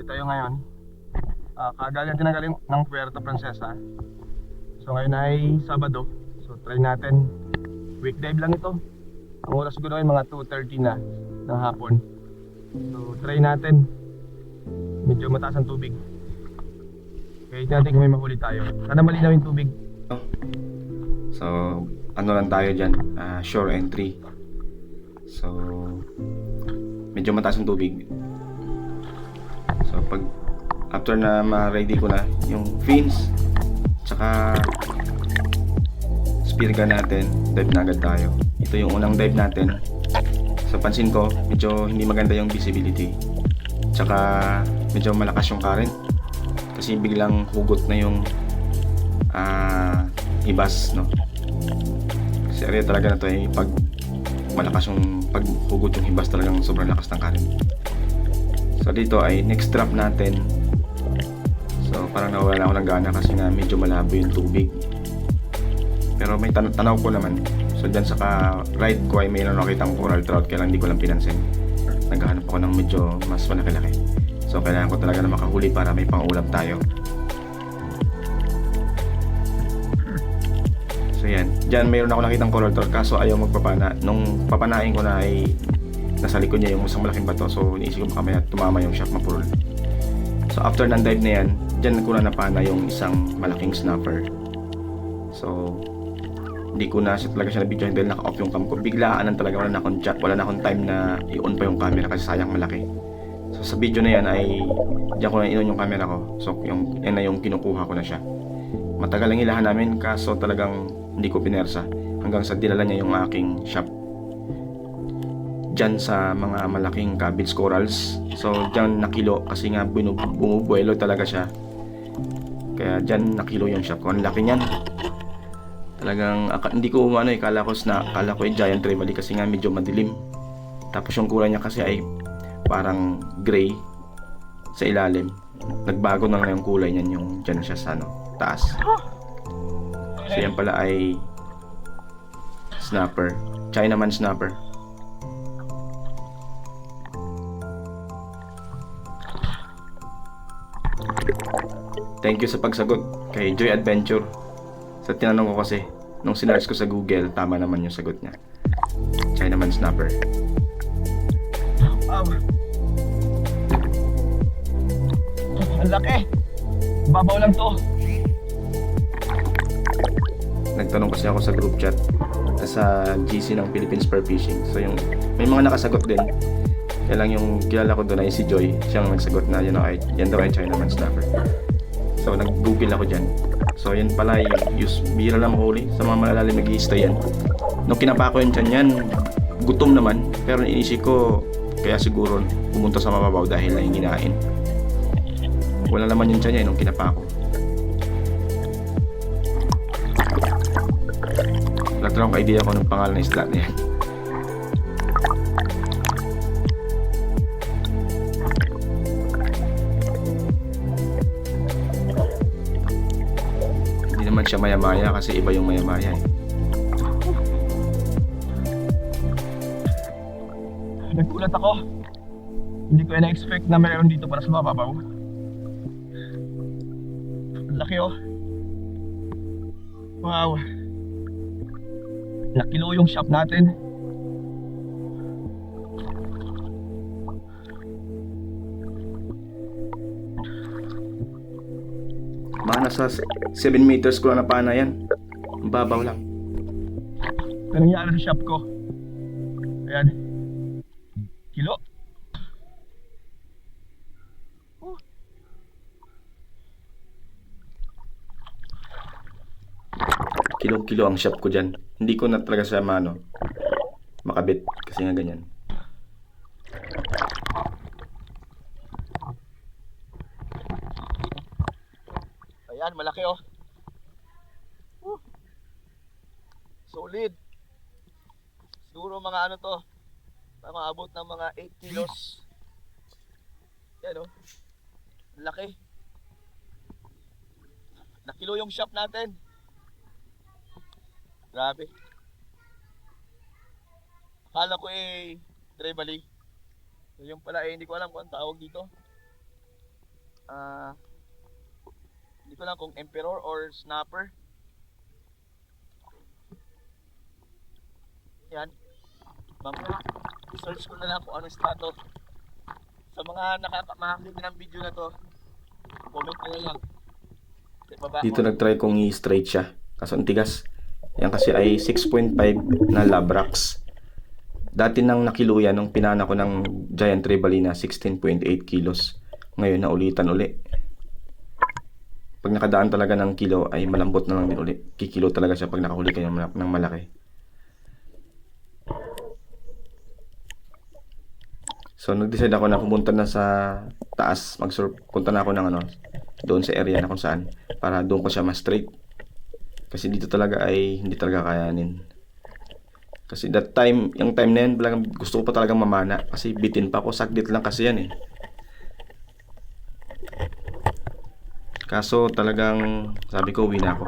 Dito tayo ngayon. Kagaling tinanggalin ng Puerto Princesa. So ngayon ay Sabado. So try natin. Week dive lang ito. Ang oras siguro ay mga 2:30 na ng hapon. So try natin. Medyo mataas ang tubig. Kaya natin kung may mahuli tayo. Sana malinaw yung tubig. So, ano lang tayo dyan, shore entry. So, medyo mataas ang tubig. So, after na ma-ready ko na yung fins, tsaka spear gun natin, dive na agad tayo. Ito yung unang dive natin. So, pansin ko, medyo hindi maganda yung visibility. Tsaka, medyo malakas yung current. Kasi biglang hugot na yung hibas, no? Kasi area talaga na to eh, pag malakas yung paghugot yung hibas, talagang sobrang lakas ng current. So dito ay next drop natin. So parang nawala na ako ng gana kasi nga medyo malabo yung tubig. Pero may tanaw ko naman. So dyan sa right ko ay mayroon nakitang coral trout, kaya lang hindi ko lang pinansin. Naghahanap ako ng medyo mas malaki-laki. So kailangan ko talaga na makahuli para may pang-ulam tayo. So yan, dyan mayroon ako nakitang coral trout kaso ayaw magpapana. Nung papanain ko na ay nasa likod niya yung isang malaking bato. So iniisip ko baka may tumama yung shot mapurol. So after ng dive na yan, dyan ko na napana yung isang malaking snapper. So hindi ko na talaga siya na-video dahil naka-off yung cam ko. Biglaan talaga, wala na akong time na i-on pa yung camera kasi sayang malaki. So sa video na yan ay diyan ko na in-on yung camera ko. So yan na yung kinukuha ko na siya. Matagal ang ilahan namin kaso talagang hindi ko pinersa hanggang sa dinala niya yung aking shop dyan sa mga malaking cabbage corals. So dyan nakilo kasi nga bumubuelo talaga siya, kaya dyan nakilo yung shop ko. Ang laki niyan talagang. Hindi ko kala ko yung giant trevally kasi nga medyo madilim, tapos yung kulay niya kasi ay parang gray sa ilalim. Nagbago na lang yung kulay niyan yung dyan siya sa taas. So yan pala ay snapper, Chinaman snapper. Thank you sa pagsagot kay Joy Adventure. Sa tinanong ko kasi, nung sinearch ko sa Google, tama naman yung sagot niya. Chinaman snapper. Ang laki. Babaw lang to. Nagtanong kasi ako sa group chat sa GC ng Philippine Spur Fishing. So yung may mga nakasagot din. Kaya lang yung kilala ko doon ay si Joy. Siyang nagsagot na yan daw ay Chinaman snapper. So nag-google ako dyan. So yan pala yung bira lang mahuli sa mga malalalim nag-i-stay yan. Nung kinapa ko yun dyan yan, gutom naman. Pero inisip ko kaya siguro pumunta sa mababaw dahil nanginginain. Wala naman yun dyan yan nung kinapa ko. Wala akong idea ko ng pangalan ng isla na yan. Hindi naman siya maya-maya kasi iba yung maya-maya eh. Nagkulat ako. Hindi ko na-expect na mayroon dito para sa mababaw. Ang laki oh. Wow. Nakilo yung shop natin. Mga nasa 7 meters ko lang na pana yan. Ang babaw lang. Ito nangyari sa shop ko. Ayan. Kilo. Kilo-kilo ang shop ko dyan. Hindi ko na talaga siya makabit kasi nga ganyan. Ayan, malaki oh. Solid. Siguro mga ano to, maabot ng mga 8 kilos. Yan oh. Laki. Nakilo yung shop natin. Grabe. Akala ko trevally. So yung pala hindi ko alam kung ang tawag dito. Hindi ko lang kung emperor or snapper. Yan. Mamaya, search ko na lang kung anong strato. Sa mga makakita ng video na to, comment nyo lang. Sa baba. Dito nag-try kong i-straight siya. Kaso ang tigas. Yan kasi ay 6.5 na Labrax. Dati nang nakiluyan nung pinana ko ng Giant Trevally na 16.8 kilos. Ngayon naulitan uli. Pag nakadaan talaga ng kilo ay malambot na lang din uli. Kikilo talaga siya pag nakahuli kayo ng malaki. So nag-decide ako na pumunta na sa taas. Punta na ako ng doon sa area na kung saan. Para doon ko siya ma-straight. Kasi dito talaga ay hindi talaga kayanin. Kasi that time, yung time na yan, gusto ko pa talagang mamana. Kasi bitin pa ako, saglit lang kasi yan eh. Kaso talagang sabi ko, uwi na ako.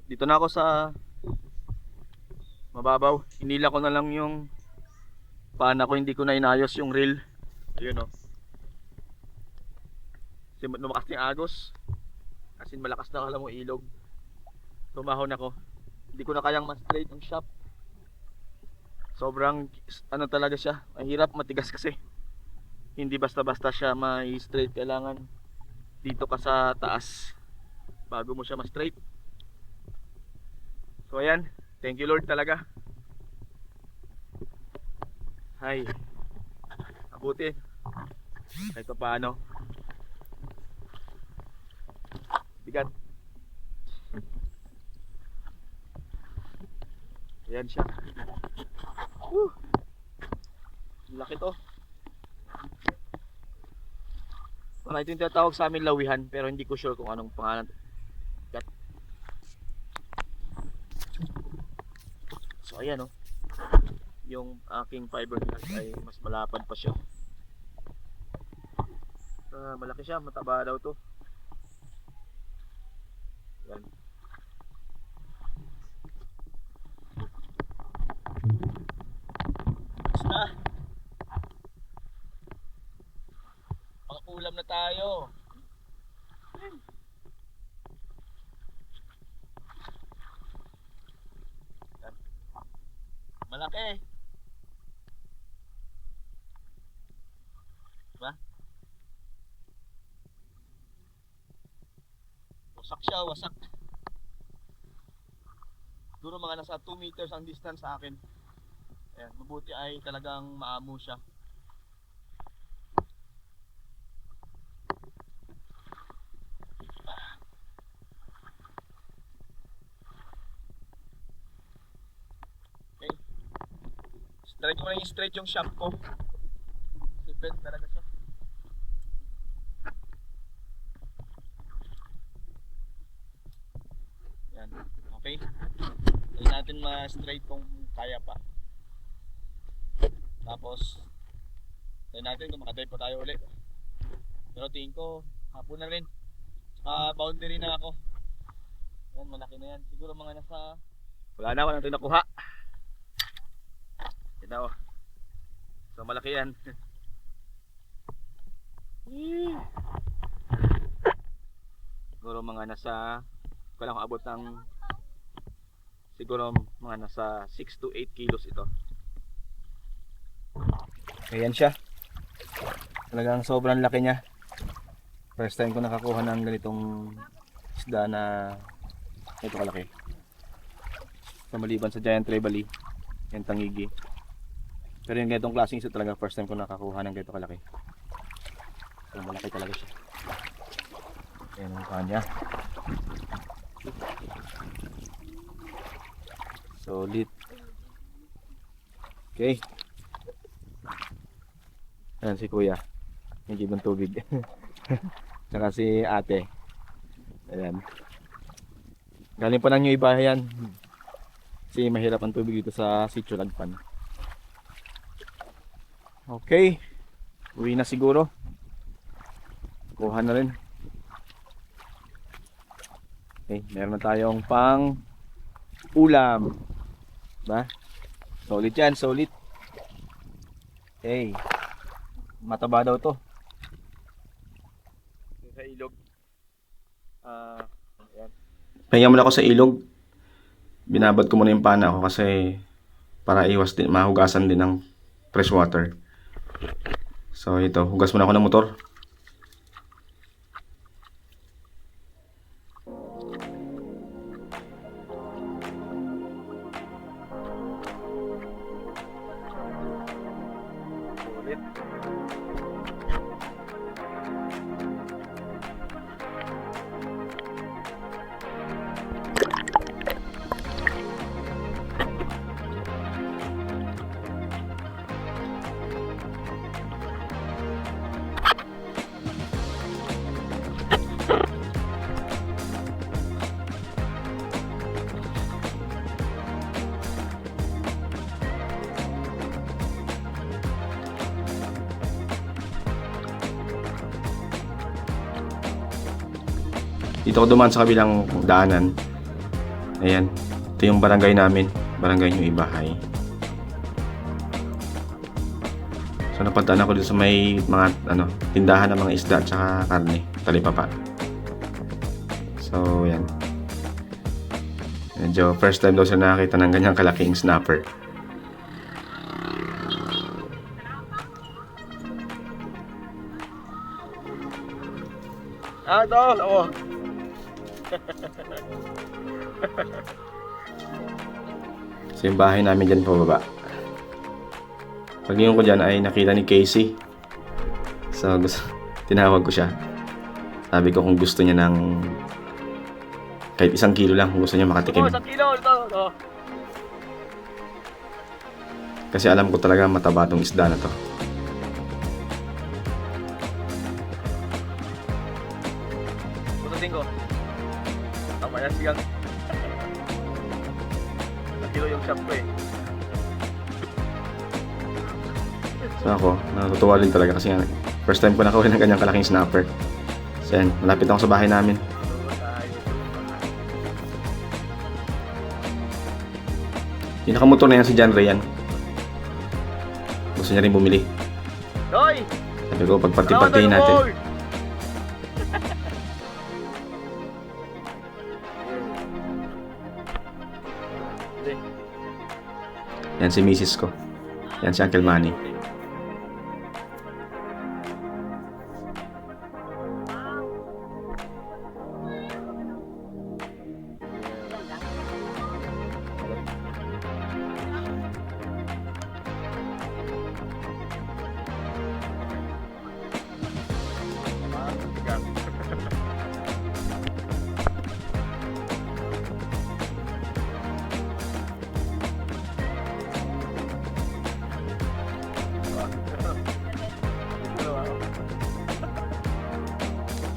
Dito na ako sa mababaw. Hinila ko na lang yung pana ko, hindi ko na inayos yung reel. Ayun o. Lumakas yung agos. Kasi malakas na alam mo ilog. Tumahon ako. Hindi ko na kayang ma-straight ang shop. Sobrang talaga siya. Mahirap, matigas kasi. Hindi basta-basta siya ma-straight. Kailangan dito ka sa taas bago mo siya ma-straight. So ayan, thank you Lord talaga. Hay, mabuti kahit pa paano. Bigat. Ayan siya. Laki to. Parang ito yung tinatawag sa amin lawihan, pero hindi ko sure kung anong pangalan. So ayan o. Yung aking fiberglass ay mas malapad pa siya. Malaki siya, mataba daw to. Yan. Basta pang-ulam na tayo. Yan. Malaki. Diba? Wasak siya, wasak. Siguro mga nasa 2 meters ang distance sa akin. Ayan, mabuti ay talagang maamo siya. Okay. Try ko na i-straight yung shop ko. Sipid talaga siya. Yan. Okay. Try natin ma-straight kung kaya pa. Tapos try natin kung makadive pa tayo ulit. Pero tingin ko hapon na rin. Boundary na ako. Yan, malaki na yan. Siguro mga nasa... Wala na ako natin nakuha. Ito. So malaki yan. Siguro mga nasa... Kailangan ko abot ng... Siguro mga nasa 6 to 8 kilos ito. Ayan siya. Talagang sobrang laki niya. First time ko nakakuha ng ganitong isda na ito kalaki. Sa maliban sa Giant Trevally, yung tangigi. Pero yung ganitong klaseng isda talaga first time ko nakakuha ng ganito kalaki. So malaki talaga siya. Ayan ang kanya. Solid. Okay. Ayan si kuya. Hindi ng tubig. Tsaka si ate. Ayan. Galing pa lang yung iba yan. Kasi mahirap ang tubig dito sa Sitio Lagpan. Okay. Uwi na siguro. Kuha na rin. Okay. Meron na tayong pang ulam. Diba? Solid yan. Solid. Okay. Mataba daw to. sa ilog. Ayan. Pahinga muna ako sa ilog. Binabad ko muna yung pana ko kasi para iwas din, mahugasan din ng fresh water. So ito, hugas muna ako ng motor. Ulit. Dito ako dumaan sa kabilang daanan. Ayan. Ito yung barangay namin. Barangay New Ibahay. So napadaan ako dito sa may mga tindahan ng mga isda at saka karne. Talipapa. So yan. Medyo first time daw sila nakakita ng ganyang kalaking snapper. Ito! Oo! So yung bahay namin dyan pababa. Paglingon ko dyan ay nakita ni Casey. So tinawag ko siya. Sabi ko kung gusto niya ng kahit 1 kilo lang, kung gusto niya makatikim. 1 kilo! Ito! Kasi alam ko talaga mataba tong isda na to. Putusin ko. Tama yan sigang. 1 kilo yung shop ko eh. So ako, natutuwa din talaga kasi nga, first time ko nakawin ng ganyang kalaking snapper. So yan, malapit ako sa bahay namin. Yung nakamotor na yan si John Rayan. Gusto niya rin bumili. Hoy! Sabi ko, pagparty-party natin. Yan si Mrs. ko. Yan si Uncle Manny.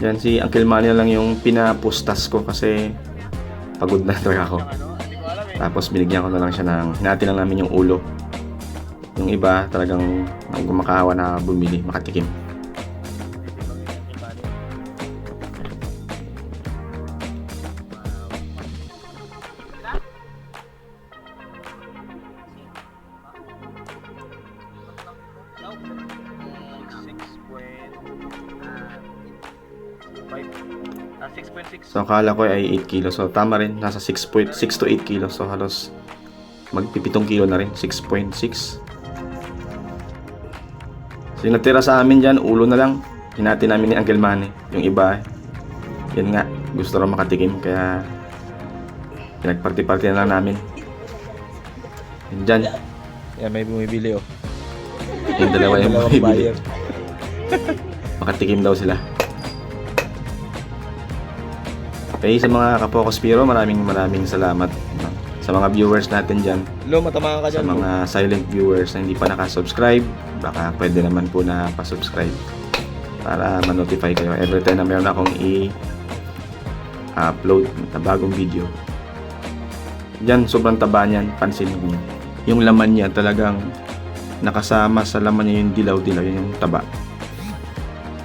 Yan si Uncle Manny lang yung pinapustas ko kasi pagod na talaga ako. Tapos binigyan ko na lang siya ng, hinati lang namin yung ulo. Yung iba talagang gumakawa na bumili, makatikim. So akala ko ay 8 kilo. So tama rin, nasa 6.6 to 8 kilo. So halos magpipitong kilo na rin, 6.6. So yung natira sa amin dyan, ulo na lang. Hinati namin ni Uncle Manny. Yung iba, yun nga, gusto rin makatikim. Kaya pinagparty-party na lang namin. Yun dyan. Yan, may bumibili oh. Yung dalawa yung bumibili. Makatikim daw sila. Okay, sa mga kapokospiro, maraming salamat sa mga viewers natin dyan. Lo, matama ka Sa dyan. mga silent viewers na hindi pa nakasubscribe, baka pwede naman po na pasubscribe para ma-notify kayo every time na meron akong i-upload na bagong video. Dyan, sobrang taba niyan, pansin mo. Yung laman niya talagang nakasama sa laman niya yung dilaw-dilaw, yung taba.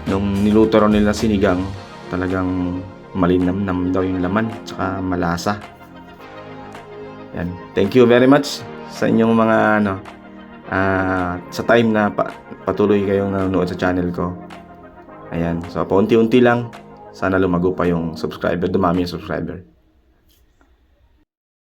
Nung niluto rin nila sinigang, talagang malinamnam daw yung laman, tsaka malasa. Yan. Thank you very much sa inyong mga sa time na patuloy kayong nanonood sa channel ko. Ayan. So paunti-unti lang sana lumago pa yung subscriber, dumami yung subscriber.